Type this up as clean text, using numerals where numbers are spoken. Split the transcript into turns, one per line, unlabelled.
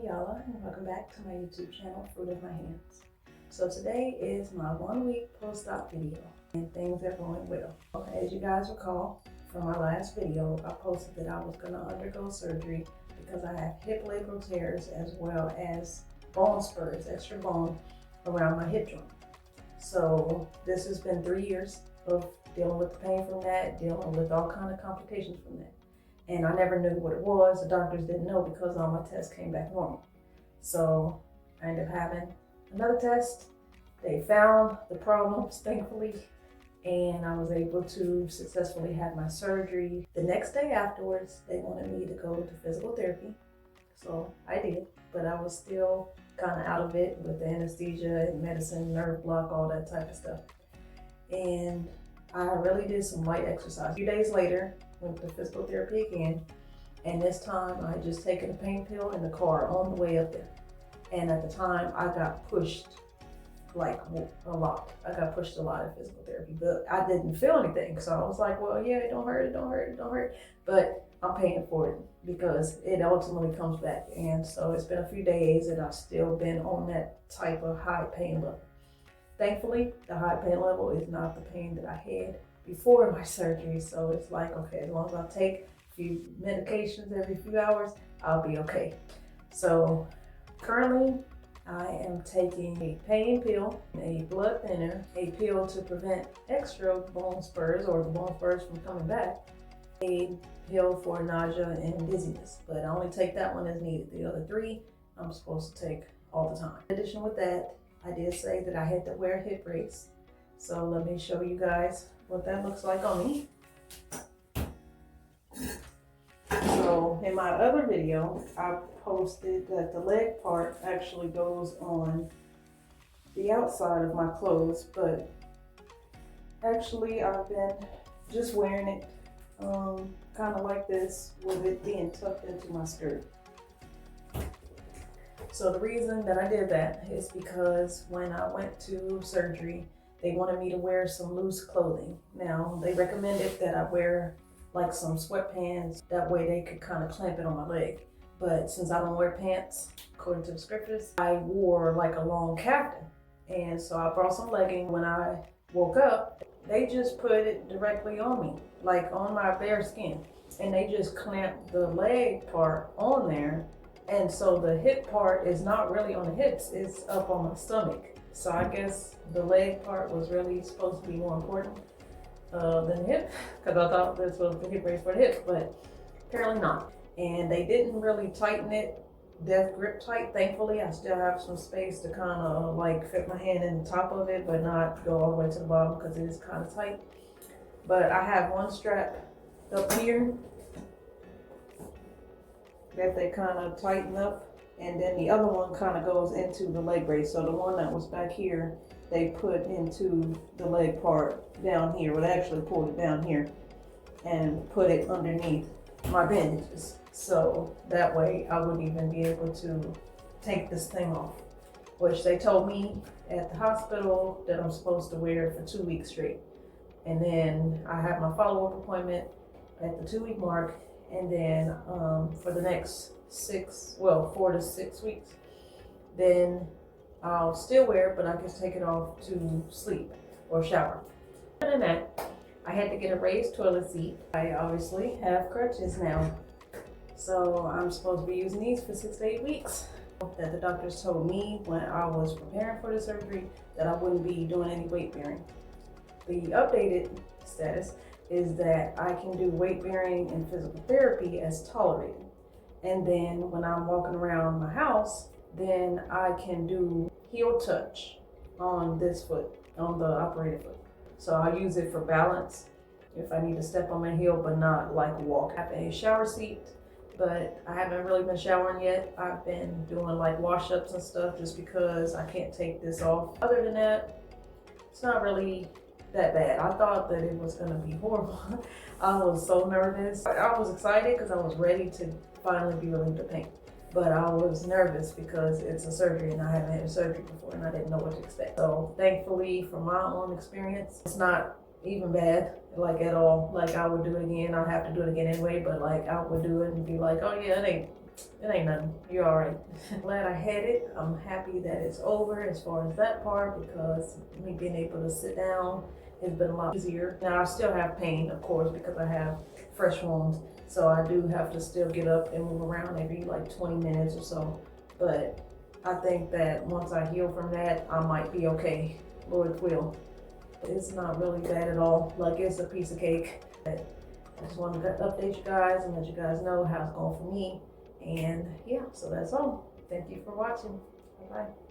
Yala, and welcome back to my YouTube channel, Fruit of My Hands. So today is my 1 week post-op video, and things are going well. Okay, as you guys recall from my last video, I posted that I was going to undergo surgery because I have hip labral tears as well as bone spurs, extra bone around my hip joint. So this has been 3 years of dealing with the pain from that, dealing with all kind of complications from that. And I never knew what it was. The doctors didn't know because all my tests came back normal. So I ended up having another test. They found the problems, thankfully, and I was able to successfully have my surgery. The next day afterwards, they wanted me to go to physical therapy. So I did, but I was still kind of out of it with the anesthesia and medicine, nerve block, all that type of stuff. And I really did some light exercise. A few days later, went to physical therapy again, and this time I had just taken a pain pill in the car on the way up there. And at the time, I got pushed like a lot. I got pushed a lot in physical therapy, but I didn't feel anything. So I was like, well, yeah, it don't hurt, it don't hurt, it don't hurt. But I'm paying for it because it ultimately comes back. And so it's been a few days and I've still been on that type of high pain level. Thankfully, the high pain level is not the pain that I had before my surgery. So it's like, okay, as long as I take a few medications every few hours, I'll be okay. So currently I am taking a pain pill, a blood thinner, a pill to prevent extra bone spurs or the bone spurs from coming back, a pill for nausea and dizziness, but I only take that one as needed. The other three I'm supposed to take all the time. In addition with that, I did say that I had to wear a hip brace. So let me show you guys what that looks like on me. So in my other video, I posted that the leg part actually goes on the outside of my clothes, but actually I've been just wearing it kind of like this with it being tucked into my skirt. So the reason that I did that is because when I went to surgery, they wanted me to wear some loose clothing. Now, they recommended that I wear like some sweatpants. That way they could kind of clamp it on my leg. But since I don't wear pants, according to the scriptures, I wore like a long caftan. And so I brought some leggings. When I woke up, they just put it directly on me, like on my bare skin. And they just clamped the leg part on there. And so the hip part is not really on the hips, it's up on my stomach. So I guess the leg part was really supposed to be more important than the hip, because I thought this was the hip brace for the hip, but apparently not. And they didn't really tighten it, death grip tight. Thankfully, I still have some space to kind of like fit my hand in the top of it, but not go all the way to the bottom because it is kind of tight. But I have one strap up here that they kind of tighten up, and then the other one kind of goes into the leg brace. So the one that was back here, they put into the leg part down here. Well, they actually pulled it down here and put it underneath my bandages. So that way I wouldn't even be able to take this thing off, which they told me at the hospital that I'm supposed to wear it for 2 weeks straight. And then I have my follow-up appointment at the 2 week mark. And then for the next 4 to 6 weeks, then I'll still wear it, but I can take it off to sleep or shower. Other than that, I had to get a raised toilet seat. I obviously have crutches now. So I'm supposed to be using these for 6 to 8 weeks. That the doctors told me when I was preparing for the surgery that I wouldn't be doing any weight bearing. The updated status is that I can do weight bearing and physical therapy as tolerated. And then when I'm walking around my house, then I can do heel touch on this foot, on the operated foot. So I use it for balance if I need to step on my heel, but not like walk. I have a shower seat, but I haven't really been showering yet. I've been doing like wash ups and stuff just because I can't take this off. Other than that, it's not really that bad. I thought that it was going to be horrible. I was so nervous. I was excited because I was ready to finally be relieved of pain. But I was nervous because it's a surgery and I haven't had a surgery before and I didn't know what to expect. So thankfully, from my own experience, it's not even bad, at all. Like I would do it again. I'll have to do it again anyway, but like I would do it and be like, oh yeah, it ain't it ain't nothing. You're all right. Glad I had it. I'm happy that it's over as far as that part, because me being able to sit down has been a lot easier. Now I still have pain, of course, because I have fresh wounds. So I do have to still get up and move around every like 20 minutes or so. But I think that once I heal from that, I might be okay. Lord's will. It's not really bad at all. Like, it's a piece of cake. But I just wanted to update you guys and let you guys know how it's going for me. And yeah, so that's all. Thank you for watching. Bye-bye.